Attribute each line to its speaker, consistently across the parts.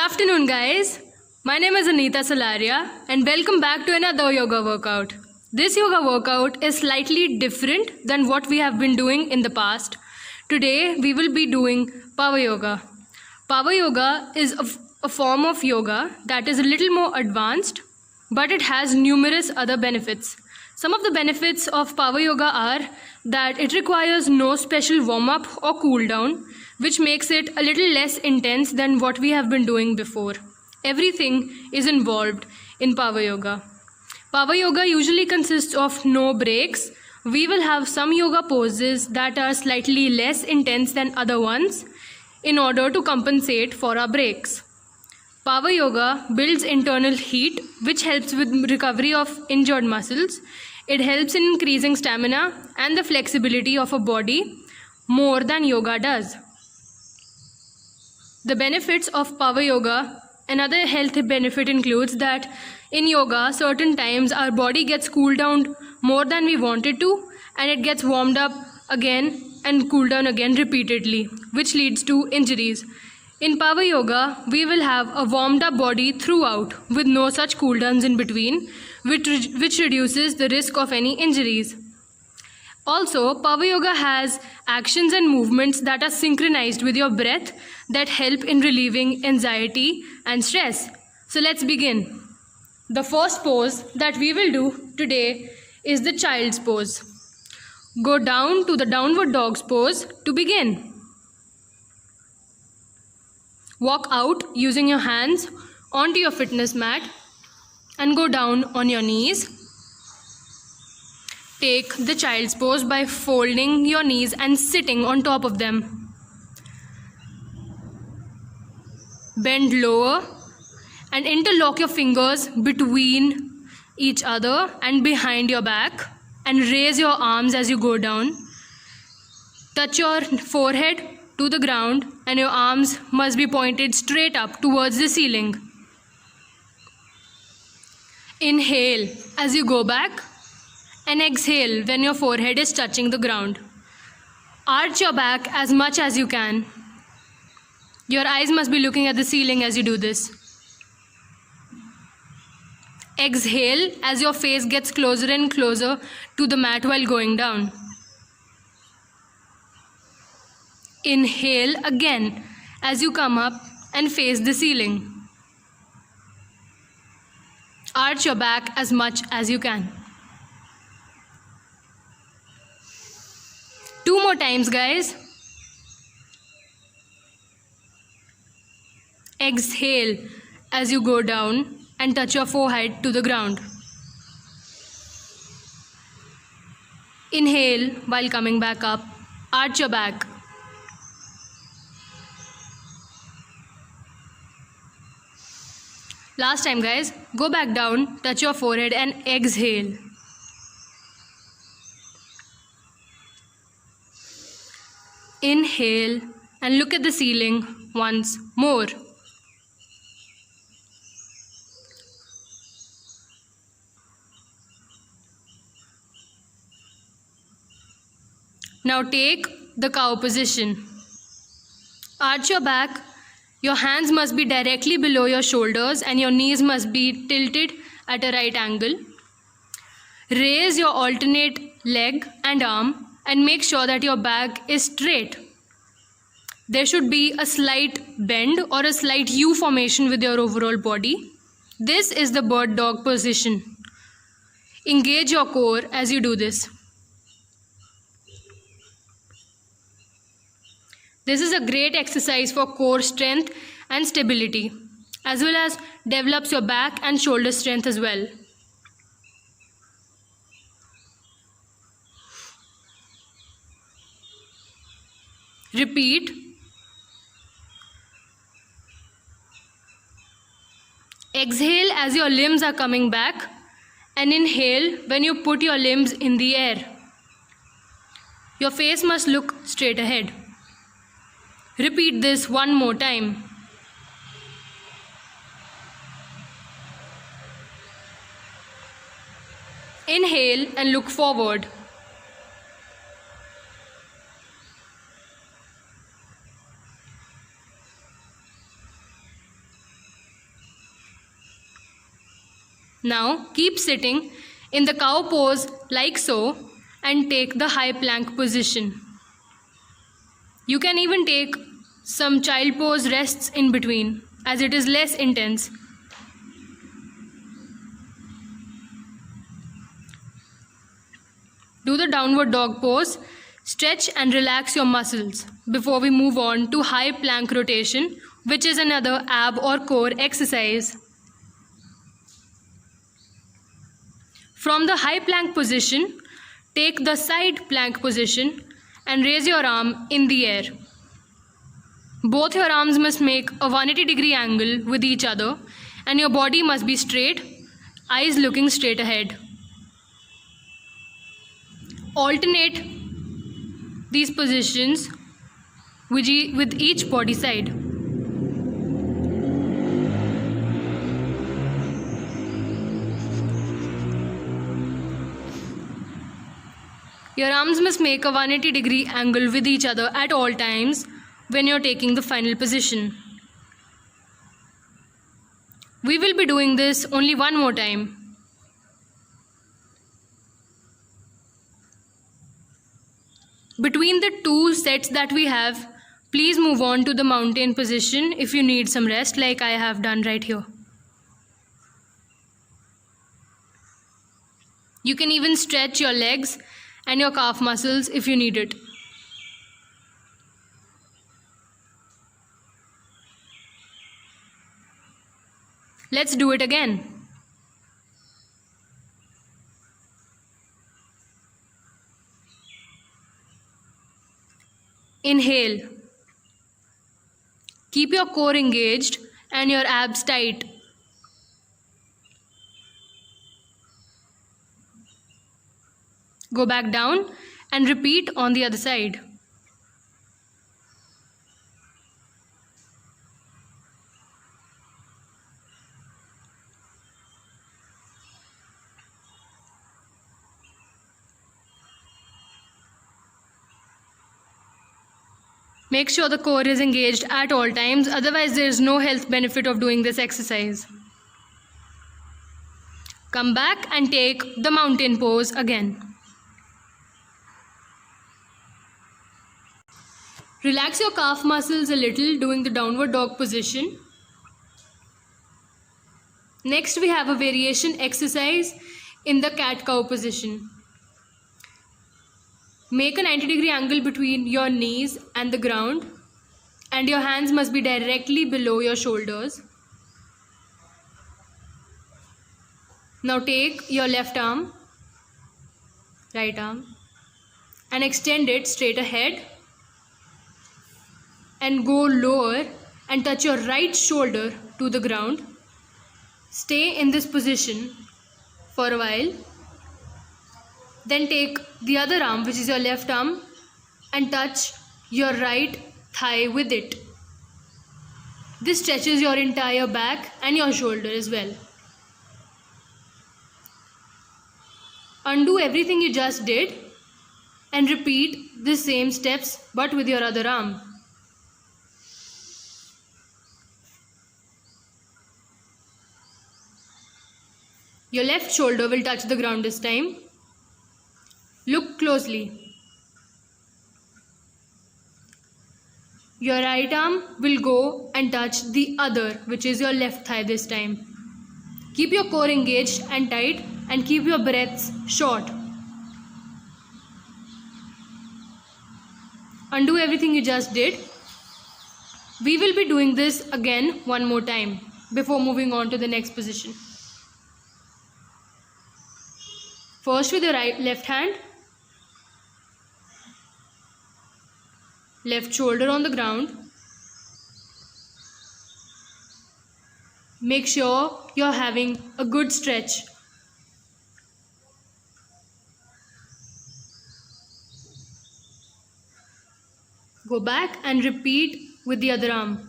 Speaker 1: afternoon, guys. My name is Anita Salaria, and welcome back to another yoga workout. This yoga workout is slightly different than what we have been doing in the past. Today, we will be doing Power Yoga. Power Yoga is a form of yoga that is a little more advanced, but it has numerous other benefits. Some of the benefits of Power Yoga are that it requires no special warm-up or cool-down, which makes it a little less intense than what we have been doing before. Everything is involved in Power Yoga. Power Yoga usually consists of no breaks. We will have some yoga poses that are slightly less intense than other ones in order to compensate for our breaks. Power Yoga builds internal heat, which helps with recovery of injured muscles. It helps in increasing stamina and the flexibility of a body more than yoga does. The benefits of Power Yoga, another health benefit includes that in yoga, certain times our body gets cooled down more than we want it to, and it gets warmed up again and cooled down again repeatedly, which leads to injuries. In Power Yoga, we will have a warmed up body throughout with no such cool downs in between, which reduces the risk of any injuries. Also, Power Yoga has actions and movements that are synchronized with your breath that help in relieving anxiety and stress. So let's begin. The first pose that we will do today is the child's pose. Go down to the downward dog's pose to begin. Walk out using your hands onto your fitness mat and go down on your knees. Take the child's pose by folding your knees and sitting on top of them. Bend lower and interlock your fingers between each other and behind your back and raise your arms as you go down. Touch your forehead to the ground and your arms must be pointed straight up towards the ceiling. Inhale as you go back and exhale when your forehead is touching the ground. Arch your back as much as you can. Your eyes must be looking at the ceiling as you do this. Exhale as your face gets closer and closer to the mat while going down. Inhale again as you come up and face the ceiling. Arch your back as much as you can. 2 more times, guys. Exhale as you go down and touch your forehead to the ground. Inhale while coming back up. Arch your back. Last time, guys. Go back down, touch your forehead and exhale. Inhale and look at the ceiling once more. Now take the cow position. Arch your back. Your hands must be directly below your shoulders and your knees must be tilted at a right angle. Raise your alternate leg and arm and make sure that your back is straight. There should be a slight bend or a slight U formation with your overall body. This is the bird dog position. Engage your core as you do this. This is a great exercise for core strength and stability, as well as develops your back and shoulder strength as well. Repeat. Exhale as your limbs are coming back and inhale when you put your limbs in the air. Your face must look straight ahead. Repeat this 1 more time. Inhale and look forward. Now keep sitting in the cow pose like so and take the high plank position. You can even take some child pose rests in between as it is less intense. Do the downward dog pose, stretch and relax your muscles before we move on to high plank rotation, which is another ab or core exercise. From the high plank position, take the side plank position and raise your arm in the air. Both your arms must make a 180-degree angle with each other and your body must be straight, eyes looking straight ahead. Alternate these positions with each body side. Your arms must make a 180-degree angle with each other at all times when you're taking the final position. We will be doing this only one more time. Between the two sets that we have, please move on to the mountain position if you need some rest, like I have done right here. You can even stretch your legs and your calf muscles if you need it. Let's do it again. Inhale. Keep your core engaged and your abs tight. Go back down and repeat on the other side. Make sure the core is engaged at all times, otherwise there is no health benefit of doing this exercise. Come back and take the mountain pose again. Relax your calf muscles a little doing the downward dog position. Next we have a variation exercise in the cat-cow position. Make a 90-degree angle between your knees and the ground, and your hands must be directly below your shoulders. Now take your left arm, right arm, and extend it straight ahead and go lower and touch your right shoulder to the ground. Stay in this position for a while. Then take the other arm, which is your left arm, and touch your right thigh with it. This stretches your entire back and your shoulder as well. Undo everything you just did and repeat the same steps but with your other arm. Your left shoulder will touch the ground this time. Look closely. Your right arm will go and touch the other, which is your left thigh this time. Keep your core engaged and tight and keep your breaths short. Undo everything you just did. We will be doing this again one more time before moving on to the next position. First with your left hand. Left shoulder on the ground. Make sure you're having a good stretch. Go back and repeat with the other arm.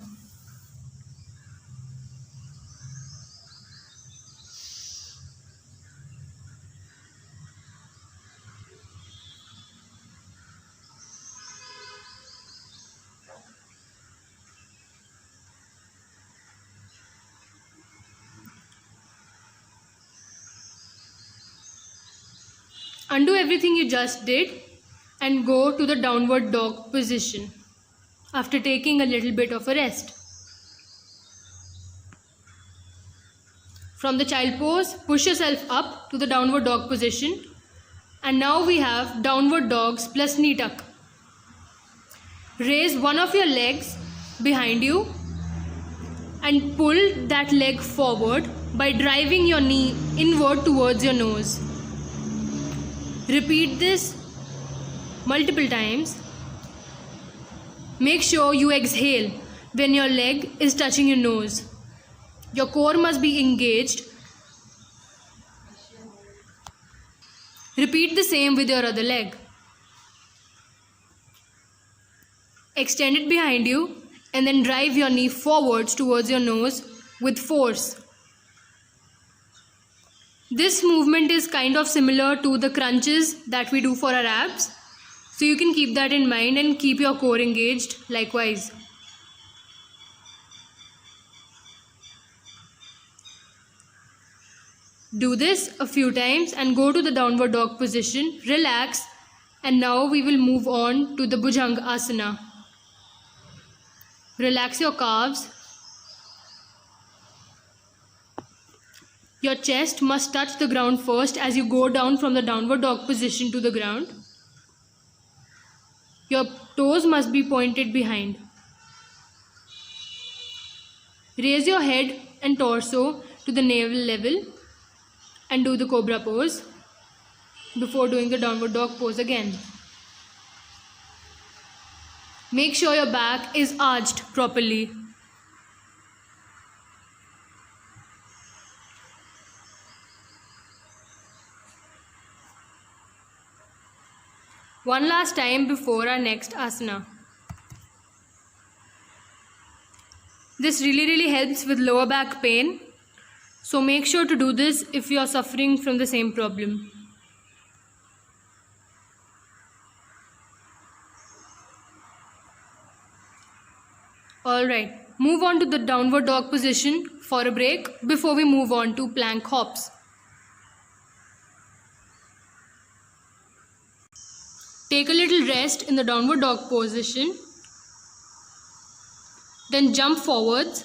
Speaker 1: Undo everything you just did and go to the downward dog position after taking a little bit of a rest. From the child pose, push yourself up to the downward dog position, and now we have downward dogs plus knee tuck. Raise one of your legs behind you and pull that leg forward by driving your knee inward towards your nose. Repeat this multiple times. Make sure you exhale when your leg is touching your nose. Your core must be engaged. Repeat the same with your other leg. Extend it behind you and then drive your knee forwards towards your nose with force. This movement is kind of similar to the crunches that we do for our abs. So you can keep that in mind and keep your core engaged likewise. Do this a few times and go to the downward dog position. Relax, and now we will move on to the Bhujanga Asana. Relax your calves. Your chest must touch the ground first as you go down from the downward dog position to the ground. Your toes must be pointed behind. Raise your head and torso to the navel level and do the cobra pose before doing the downward dog pose again. Make sure your back is arched properly. One last time before our next asana. This really helps with lower back pain. So make sure to do this if you are suffering from the same problem. Alright, move on to the downward dog position for a break before we move on to plank hops. Take a little rest in the downward dog position. Then jump forwards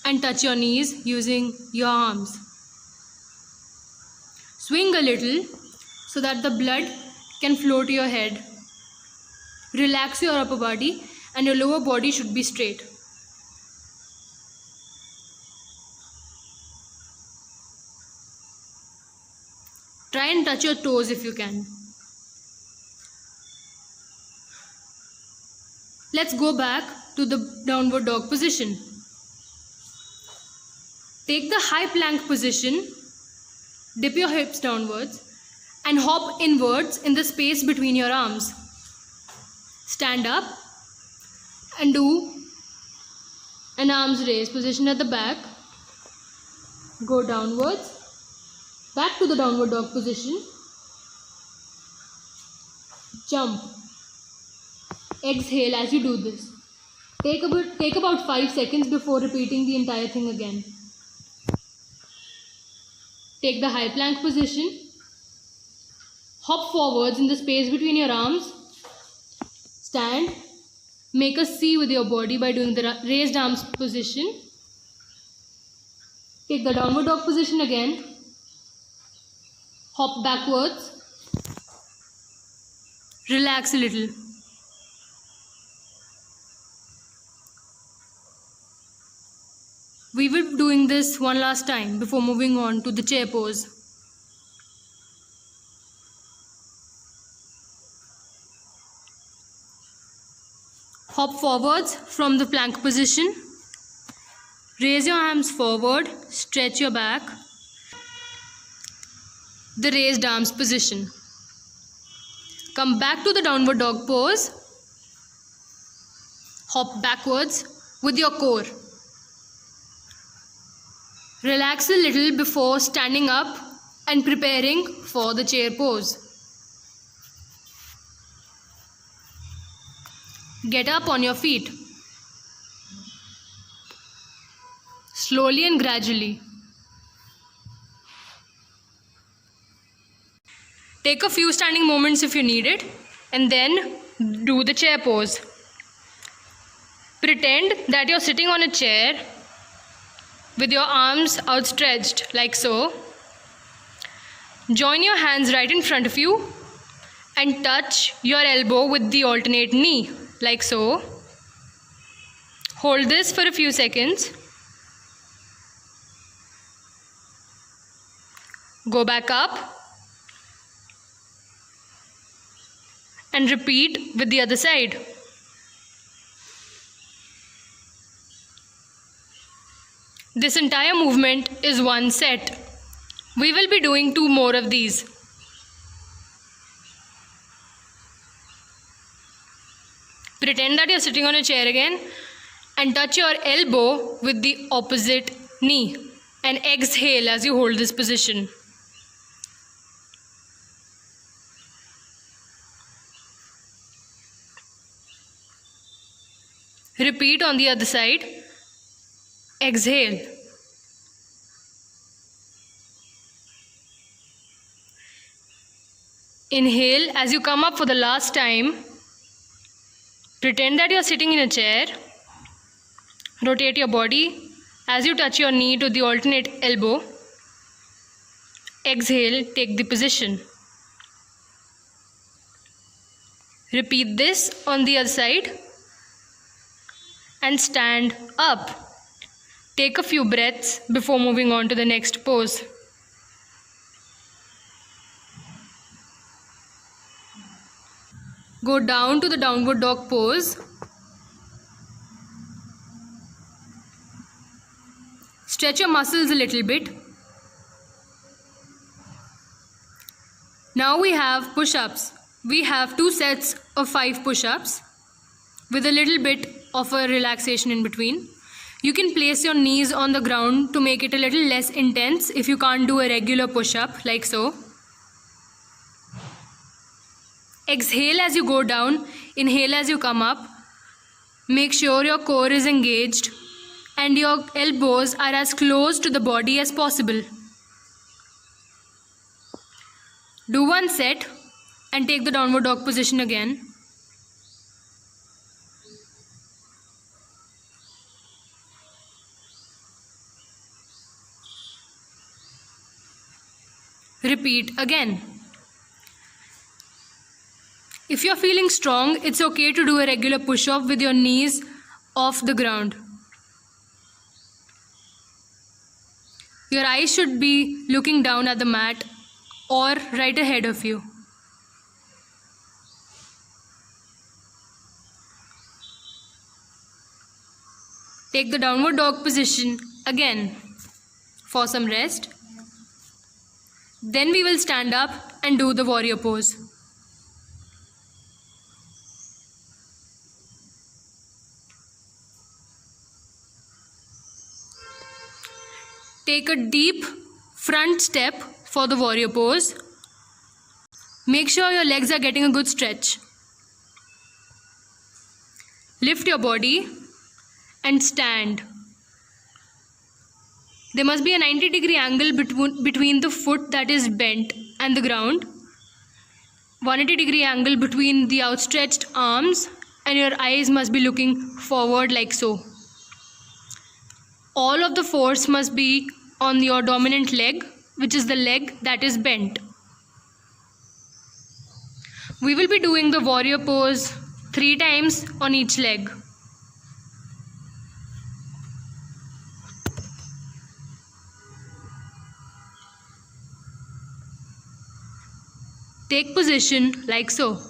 Speaker 1: and touch your knees using your arms. Swing a little so that the blood can flow to your head. Relax your upper body and your lower body should be straight. Try and touch your toes if you can. Let's go back to the downward dog position. Take the high plank position, dip your hips downwards and hop inwards in the space between your arms. Stand up and do an arms raise position at the back. Go downwards, back to the downward dog position. Jump. Exhale as you do this. Take about 5 seconds before repeating the entire thing again. Take the high plank position. Hop forwards in the space between your arms. Stand. Make a C with your body by doing the raised arms position. Take the downward dog position again. Hop backwards. Relax a little. We will be doing this one last time before moving on to the chair pose. Hop forwards from the plank position. Raise your arms forward, stretch your back. The raised arms position. Come back to the downward dog pose. Hop backwards with your core. Relax a little before standing up and preparing for the chair pose. Get up on your feet. Slowly and gradually. Take a few standing moments if you need it, and then do the chair pose. Pretend that you're sitting on a chair with your arms outstretched like so. Join your hands right in front of you and touch your elbow with the alternate knee like so. Hold this for a few seconds. Go back up and repeat with the other side. This entire movement is one set. We will be doing 2 more of these. Pretend that you're sitting on a chair again and touch your elbow with the opposite knee and exhale as you hold this position. Repeat on the other side. Exhale. Inhale as you come up for the last time. Pretend that you are sitting in a chair. Rotate your body as you touch your knee to the alternate elbow. Exhale, take the position. Repeat this on the other side and stand up. Take a few breaths before moving on to the next pose. Go down to the downward dog pose. Stretch your muscles a little bit. Now we have push-ups. We have 2 sets of 5 push-ups with a little bit of a relaxation in between. You can place your knees on the ground to make it a little less intense if you can't do a regular push-up like so. Exhale as you go down, inhale as you come up. Make sure your core is engaged and your elbows are as close to the body as possible. Do 1 set and take the downward dog position again. Repeat again. If you're feeling strong, it's okay to do a regular push-up with your knees off the ground. Your eyes should be looking down at the mat or right ahead of you. Take the downward dog position again for some rest. Then we will stand up and do the warrior pose. Take a deep front step for the warrior pose. Make sure your legs are getting a good stretch. Lift your body and stand. There must be a 90-degree angle between the foot that is bent and the ground. 180-degree angle between the outstretched arms, and your eyes must be looking forward like so. All of the force must be on your dominant leg, which is the leg that is bent. We will be doing the warrior pose 3 times on each leg. Take position like so.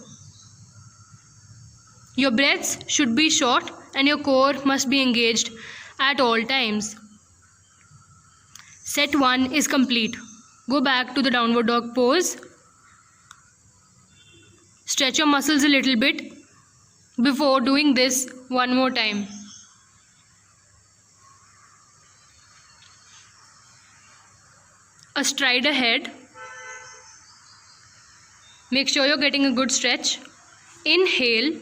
Speaker 1: Your breaths should be short and your core must be engaged at all times. Set 1 is complete. Go back to the downward dog pose. Stretch your muscles a little bit before doing this one more time. A stride ahead. Make sure you're getting a good stretch. Inhale,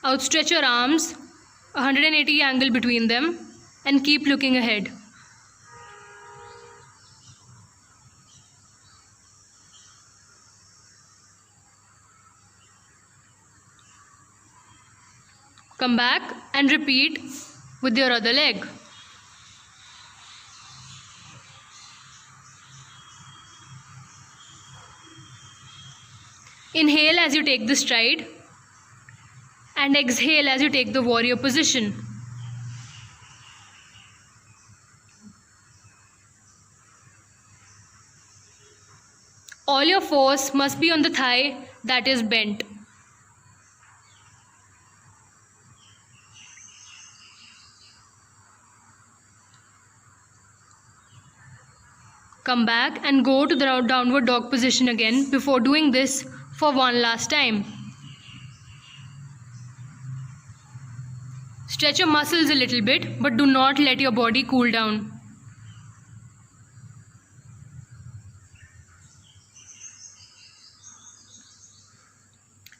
Speaker 1: outstretch your arms, 180 angle between them, and keep looking ahead. Come back and repeat with your other leg. Inhale as you take the stride and exhale as you take the warrior position. All your force must be on the thigh that is bent. Come back and go to the downward dog position again before doing this for one last time. Stretch your muscles a little bit, but do not let your body cool down.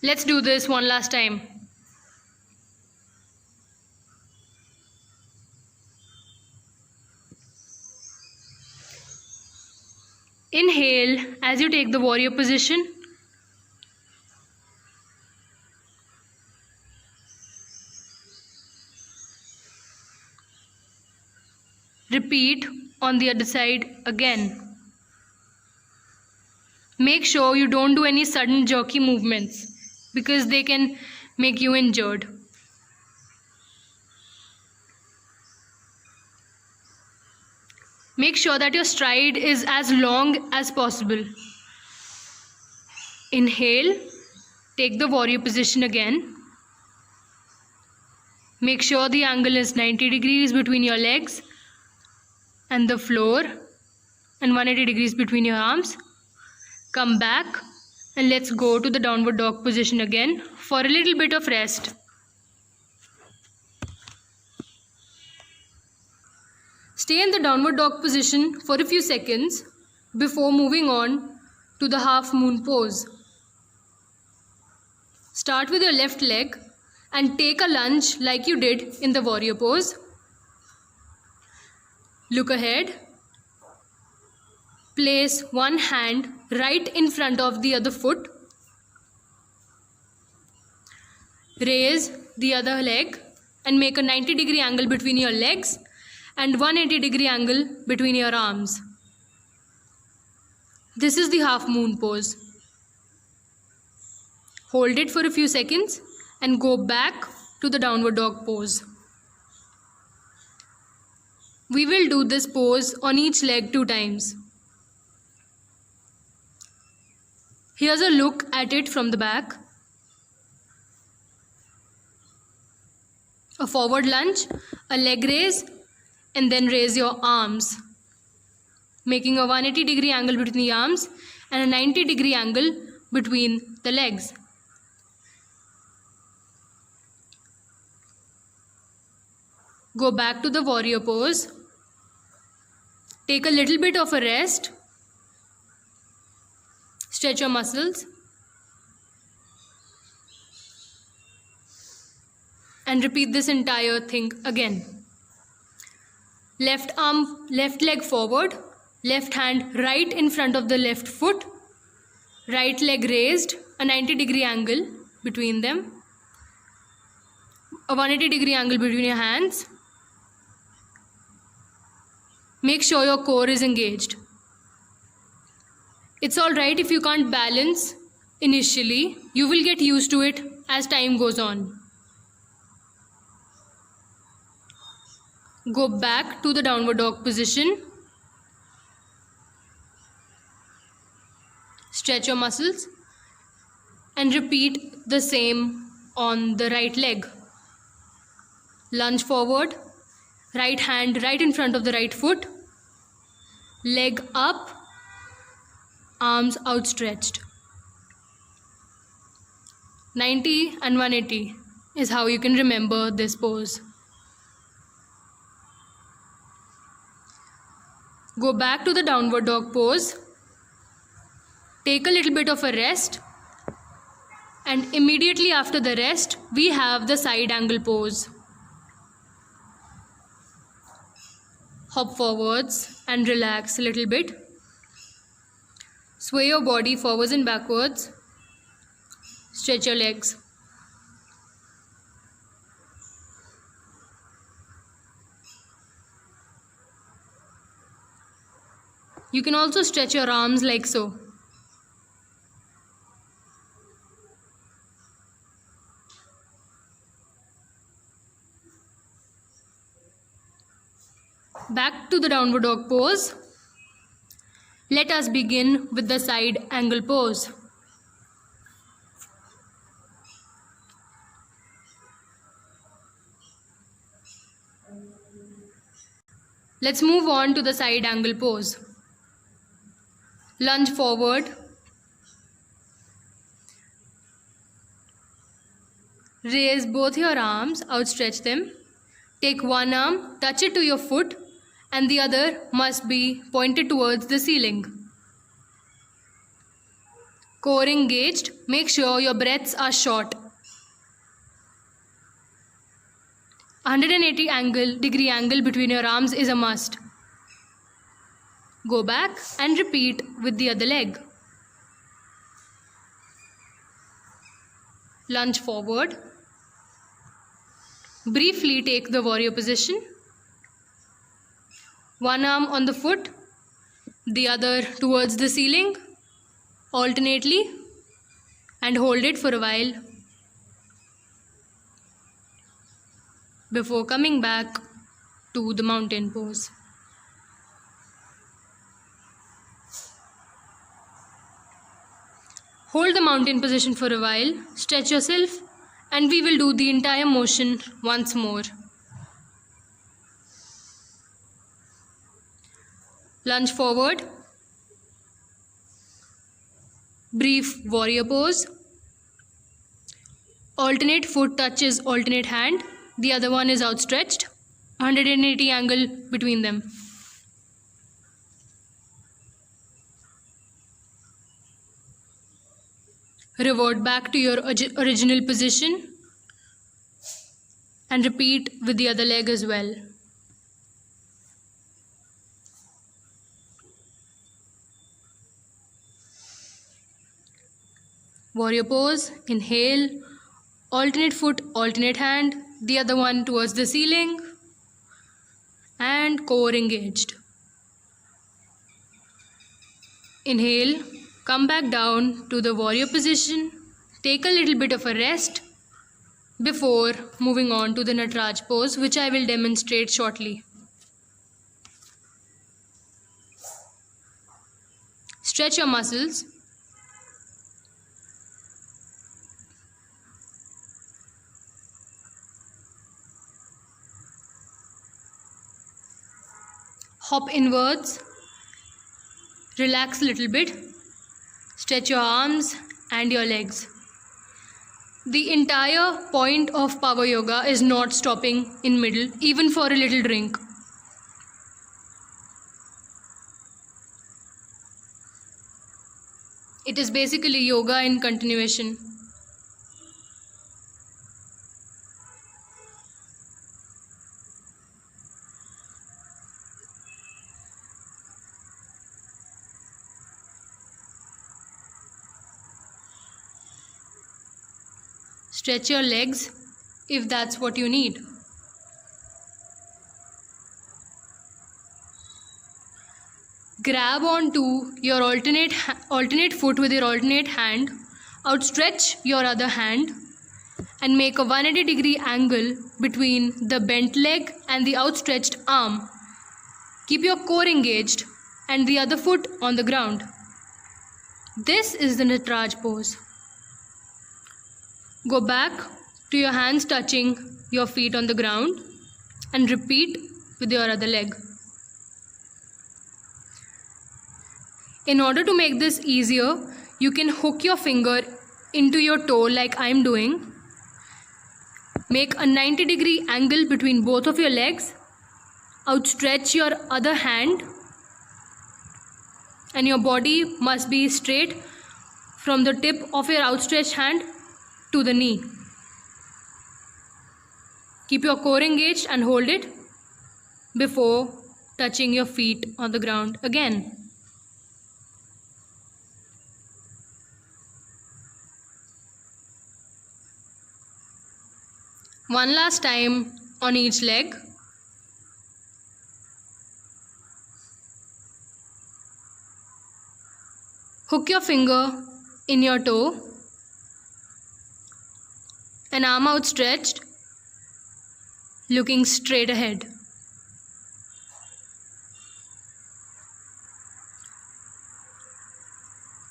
Speaker 1: Let's do this one last time. Inhale as you take the warrior position. Repeat on the other side again. Make sure you don't do any sudden jerky movements because they can make you injured. Make sure that your stride is as long as possible. Inhale, take the warrior position again. Make sure the angle is 90 degrees between your legs and the floor and 180 degrees between your arms. Come back and let's go to the downward dog position again for a little bit of rest. Stay in the downward dog position for a few seconds before moving on to the half moon pose. Start with your left leg and take a lunge like you did in the warrior pose. Look ahead. Place one hand right in front of the other foot. Raise the other leg and make a 90-degree angle between your legs and 180-degree angle between your arms. This is the half moon pose. Hold it for a few seconds and go back to the downward dog pose. We will do this pose on each leg 2 times. Here's a look at it from the back. A forward lunge, a leg raise, and then raise your arms, making a 180-degree angle between the arms and a 90-degree angle between the legs. Go back to the warrior pose. Take a little bit of a rest. Stretch your muscles. And repeat this entire thing again. Left arm, left leg forward. Left hand right in front of the left foot. Right leg raised, a 90-degree angle between them. A 180-degree angle between your hands. Make sure your core is engaged. It's alright if you can't balance initially. You will get used to it as time goes on. Go back to the downward dog position. Stretch your muscles and repeat the same on the right leg. Lunge forward, right hand right in front of the right foot, leg up, arms outstretched. 90 and 180 is how you can remember this pose. Go back to the downward dog pose. Take a little bit of a rest. And immediately after the rest, we have the side angle pose. Hop forwards and relax a little bit. Sway your body forwards and backwards. Stretch your legs. You can also stretch your arms like so. Back to the downward dog pose. Let us begin with the side angle pose. Let's move on to the side angle pose. Lunge forward. Raise both your arms, outstretch them. Take one arm, touch it to your foot, and the other must be pointed towards the ceiling. Core engaged, make sure your breaths are short. 180-degree angle between your arms is a must. Go back and repeat with the other leg. Lunge forward. Briefly take the warrior position. One arm on the foot, the other towards the ceiling, alternately, and hold it for a while before coming back to the mountain pose. Hold the mountain position for a while, stretch yourself, and we will do the entire motion once more. Lunge forward. Brief warrior pose. Alternate foot touches alternate hand. The other one is outstretched. 180 angle between them. Revert back to your original position and repeat with the other leg as well. Warrior pose, inhale, alternate foot, alternate hand, the other one towards the ceiling, and core engaged. Inhale, come back down to the warrior position, take a little bit of a rest before moving on to the Nataraj pose, which I will demonstrate shortly. Stretch your muscles. Hop inwards, relax a little bit, stretch your arms and your legs. The entire point of power yoga is not stopping in middle, even for a little drink. It is basically yoga in continuation. Stretch your legs if that's what you need. Grab onto your alternate foot with your alternate hand, outstretch your other hand and make a 180-degree angle between the bent leg and the outstretched arm. Keep your core engaged and the other foot on the ground. This is the Nataraj pose. Go back to your hands touching your feet on the ground and repeat with your other leg. In order to make this easier, you can hook your finger into your toe like I am doing. Make a 90-degree angle between both of your legs. Outstretch your other hand and your body must be straight from the tip of your outstretched hand to the knee. Keep your core engaged and hold it before touching your feet on the ground again. One last time on each leg. Hook your finger in your toe, an arm outstretched, looking straight ahead.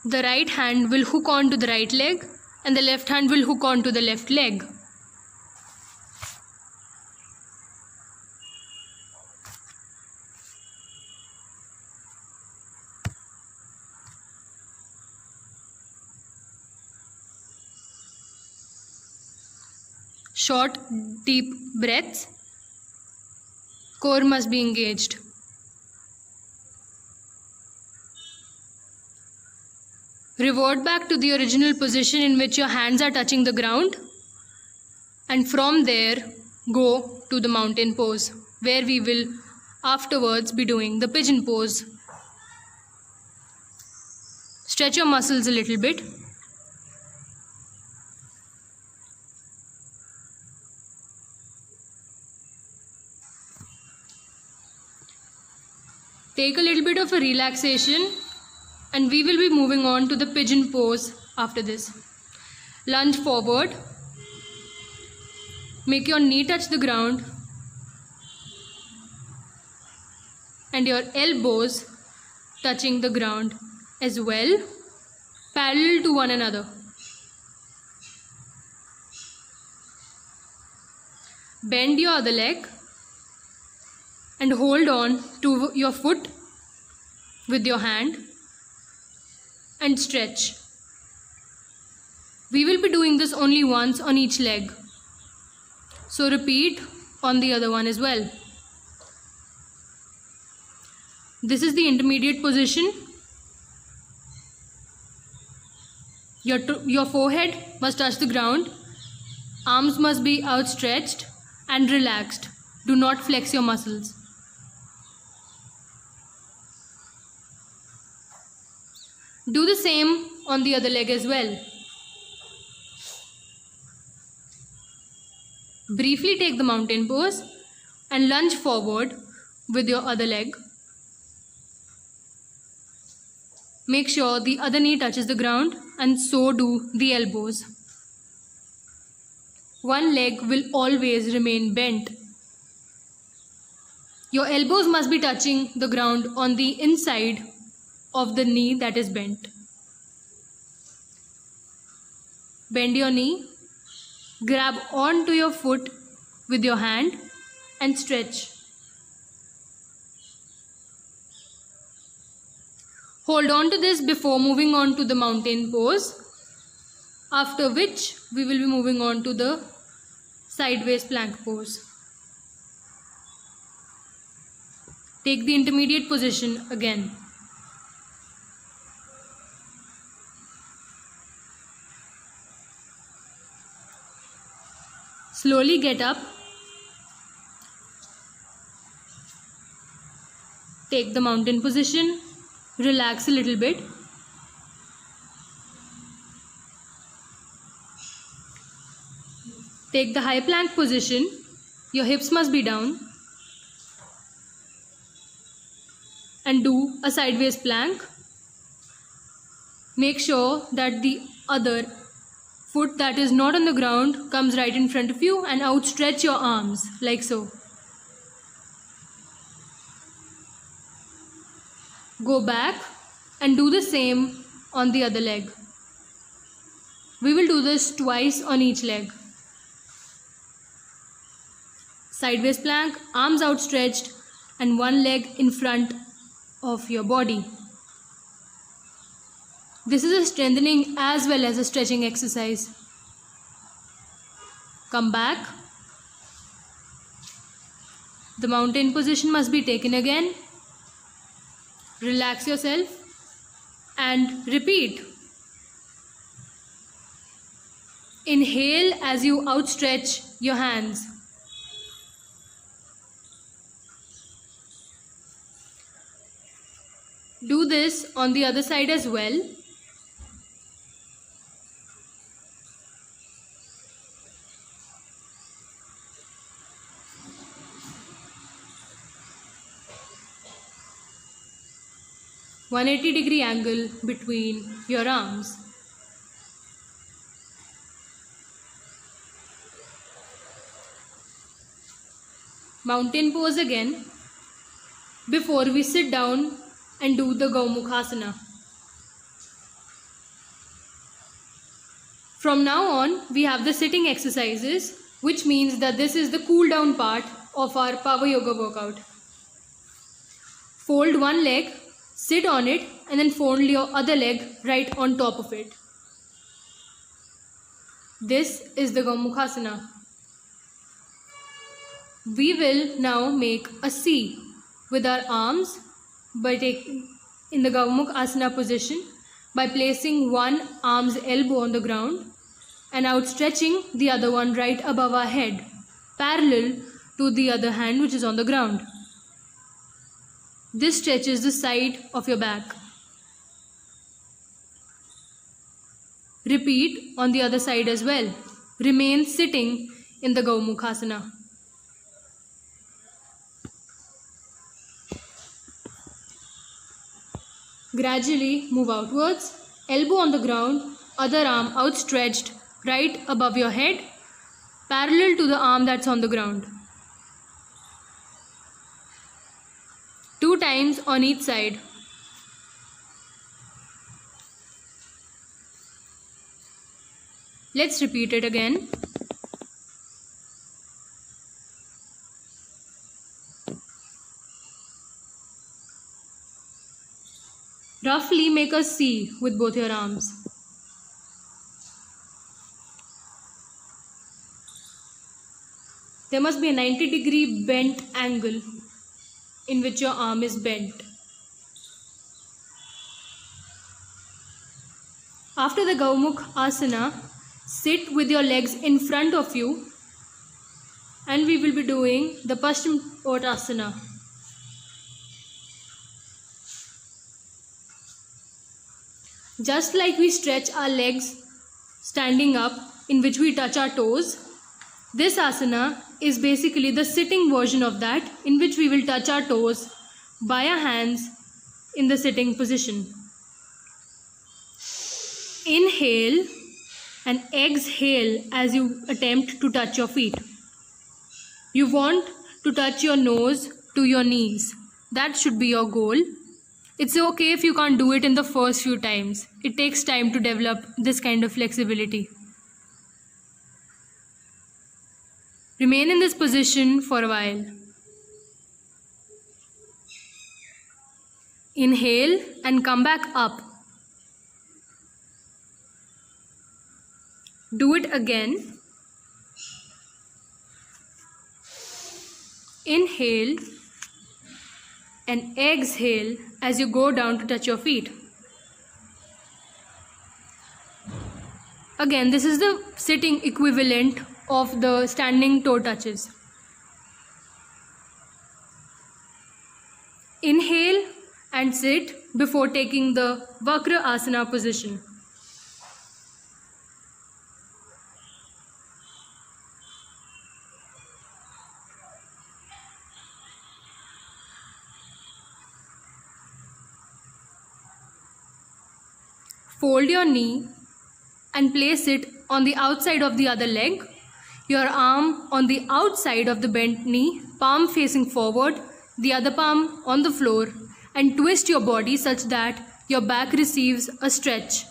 Speaker 1: The right hand will hook onto the right leg and the left hand will hook onto the left leg. Short, deep breaths. Core must be engaged. Revert back to the original position in which your hands are touching the ground, and from there go to the mountain pose, where we will afterwards be doing the pigeon pose. Stretch your muscles a little bit. Take a little bit of a relaxation, and we will be moving on to the pigeon pose after this. Lunge forward. Make your knee touch the ground and your elbows touching the ground as well, parallel to one another. Bend your other leg and hold on to your foot with your hand and stretch. We will be doing this only once on each leg, so repeat on the other one as well. This is the intermediate position. Your forehead must touch the ground, arms must be outstretched and relaxed. Do not flex your muscles. Do the same on the other leg as well. Briefly take the mountain pose and lunge forward with your other leg. Make sure the other knee touches the ground, and so do the elbows. One leg will always remain bent. Your elbows must be touching the ground on the inside of the knee that is bent. Bend your knee, grab onto your foot with your hand and stretch. Hold on to this before moving on to the mountain pose, after which we will be moving on to the sideways plank pose. Take the intermediate position again. Slowly get up. Take the mountain position. Relax a little bit. Take the high plank position. Your hips must be down. And do a sideways plank. Make sure that the other foot that is not on the ground comes right in front of you, and outstretch your arms like so. Go back and do the same on the other leg. We will do this twice on each leg. Sideways plank, arms outstretched and one leg in front of your body. This is a strengthening as well as a stretching exercise. Come back. The mountain position must be taken again. Relax yourself and repeat. Inhale as you outstretch your hands. Do this on the other side as well. 180-degree angle between your arms. Mountain pose again before we sit down and do the Gaumukhasana. From now on, we have the sitting exercises, which means that this is the cool down part of our power yoga workout. Fold one leg, sit on it, and then fold your other leg right on top of it. This is the Gaumukhasana. We will now make a C with our arms by taking in the Gaumukhasana position by placing one arm's elbow on the ground and outstretching the other one right above our head, parallel to the other hand which is on the ground. This stretches the side of your back. Repeat on the other side as well. Remain sitting in the Gaumukhasana. Gradually move outwards, elbow on the ground, other arm outstretched right above your head, parallel to the arm that's on the ground. 2 times on each side. Let's repeat it again. Roughly make a C with both your arms. There must be a 90-degree bent angle in which your arm is bent. After the Gaumukhasana, sit with your legs in front of you and we will be doing the Paschimottanasana. Just like we stretch our legs standing up in which we touch our toes, this asana is basically the sitting version of that in which we will touch our toes by our hands in the sitting position. Inhale and exhale as you attempt to touch your feet. You want to touch your nose to your knees. That should be your goal. It's okay if you can't do it in the first few times. It takes time to develop this kind of flexibility. Remain in this position for a while. Inhale and come back up. Do it again. Inhale and exhale as you go down to touch your feet. Again, this is the sitting equivalent of the standing toe touches. Inhale and sit before taking the Vakra Asana position. Fold your knee and place it on the outside of the other leg. Your arm on the outside of the bent knee, palm facing forward, the other palm on the floor, and twist your body such that your back receives a stretch.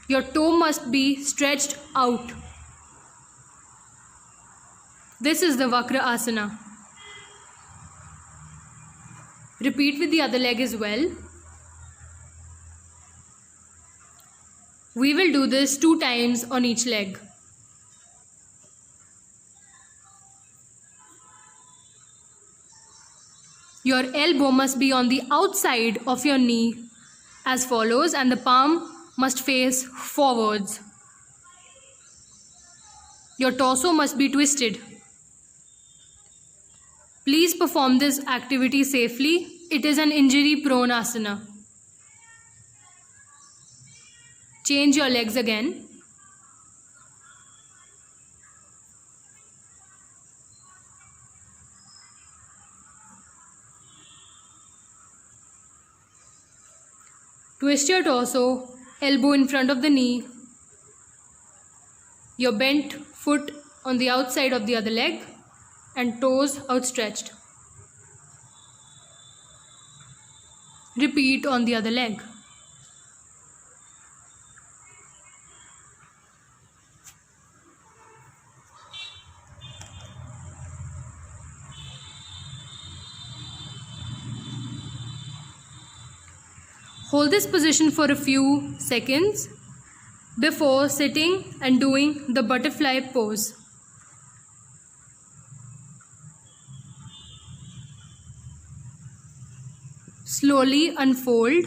Speaker 1: Your toe must be stretched out. This is the Vakra Asana. Repeat with the other leg as well. We will do this 2 times on each leg. Your elbow must be on the outside of your knee as follows, and the palm must face forwards. Your torso must be twisted. Please perform this activity safely. It is an injury-prone asana. Change your legs again. Twist your torso, elbow in front of the knee, your bent foot on the outside of the other leg, and toes outstretched. Repeat on the other leg. Hold this position for a few seconds before sitting and doing the butterfly pose. Slowly unfold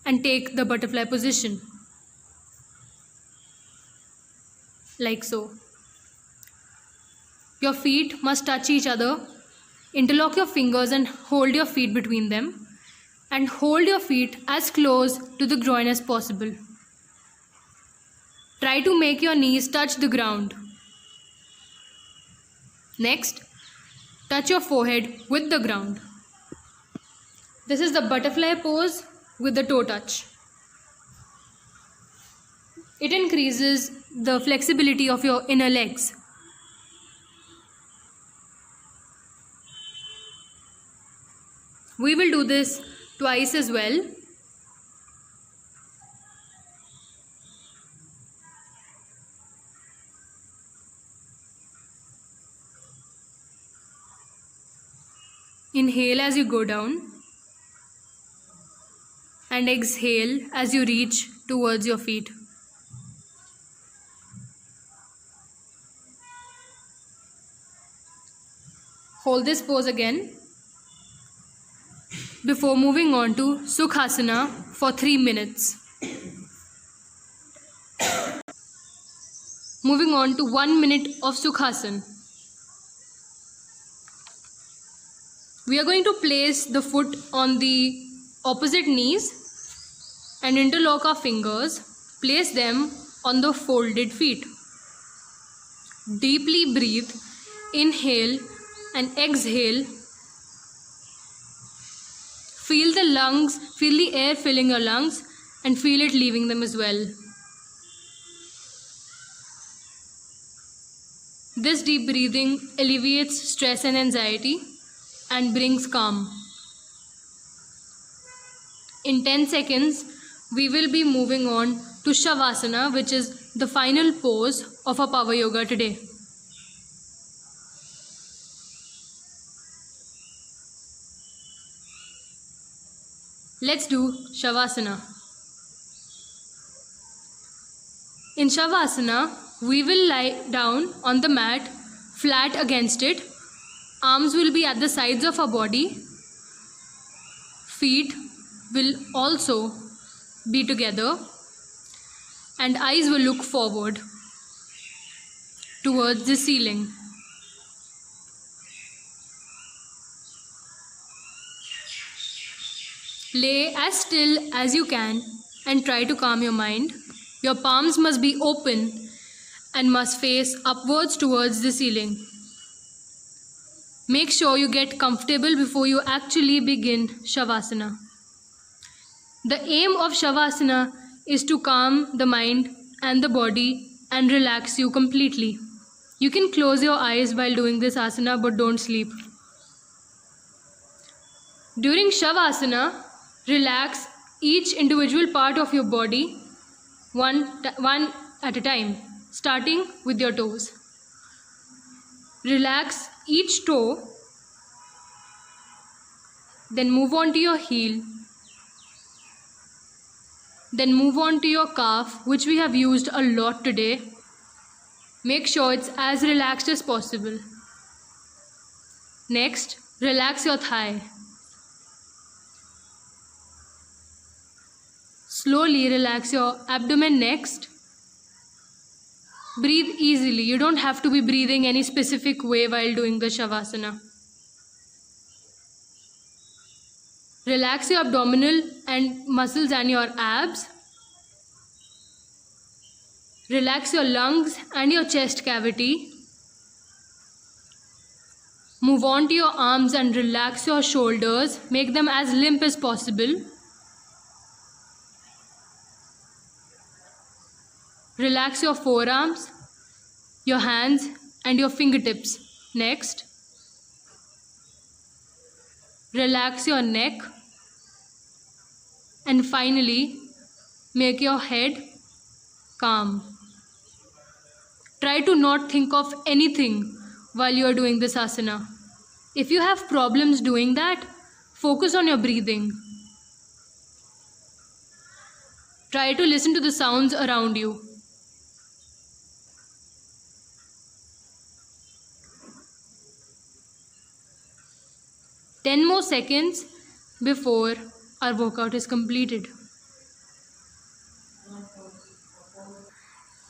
Speaker 1: and take the butterfly position, like so. Your feet must touch each other. Interlock your fingers and hold your feet between them, and hold your feet as close to the groin as possible. Try to make your knees touch the ground. Next, touch your forehead with the ground. This is the butterfly pose with the toe touch. It increases the flexibility of your inner legs. We will do this twice as well. Inhale as you go down and exhale as you reach towards your feet. Hold this pose again before moving on to Sukhasana for 3 minutes. Moving on to 1 minute of Sukhasana. We are going to place the foot on the opposite knees and interlock our fingers. Place them on the folded feet. Deeply breathe. Inhale and exhale. Feel the lungs, feel the air filling your lungs and feel it leaving them as well. This deep breathing alleviates stress and anxiety and brings calm. In 10 seconds, we will be moving on to Shavasana, which is the final pose of our power yoga today. Let's do Shavasana. In Shavasana, we will lie down on the mat, flat against it. Arms will be at the sides of our body. Feet will also be together. And eyes will look forward towards the ceiling. Lay as still as you can and try to calm your mind. Your palms must be open and must face upwards towards the ceiling. Make sure you get comfortable before you actually begin Shavasana. The aim of Shavasana is to calm the mind and the body and relax you completely. You can close your eyes while doing this asana, but don't sleep. During Shavasana, relax each individual part of your body one at a time, starting with your toes. Relax each toe, then move on to your heel, then move on to your calf, which we have used a lot today. Make sure it's as relaxed as possible. Next, relax your thigh. Slowly relax your abdomen next. Breathe easily. You don't have to be breathing any specific way while doing the Shavasana. Relax your abdominal and muscles and your abs. Relax your lungs and your chest cavity. Move on to your arms and relax your shoulders. Make them as limp as possible. Relax your forearms, your hands, and your fingertips. Next, relax your neck. And finally, make your head calm. Try to not think of anything while you are doing this asana. If you have problems doing that, focus on your breathing. Try to listen to the sounds around you. Ten more seconds before our workout is completed.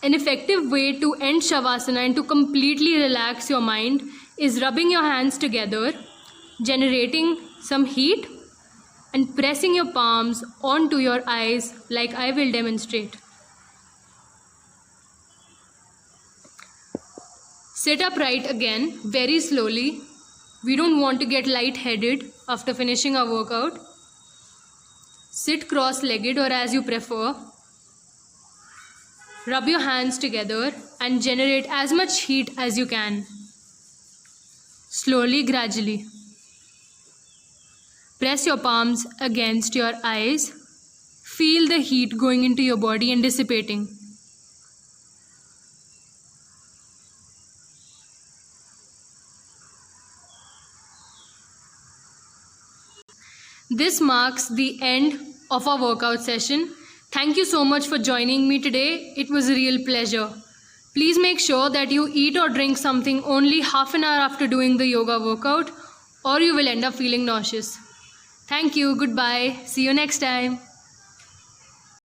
Speaker 1: An effective way to end Shavasana and to completely relax your mind is rubbing your hands together, generating some heat, and pressing your palms onto your eyes like I will demonstrate. Sit upright again very slowly. We don't want to get lightheaded after finishing our workout. Sit cross-legged or as you prefer. Rub your hands together and generate as much heat as you can. Slowly, gradually. Press your palms against your eyes. Feel the heat going into your body and dissipating. This marks the end of our workout session. Thank you so much for joining me today. It was a real pleasure. Please make sure that you eat or drink something only half an hour after doing the yoga workout, or you will end up feeling nauseous. Thank you. Goodbye. See you next time.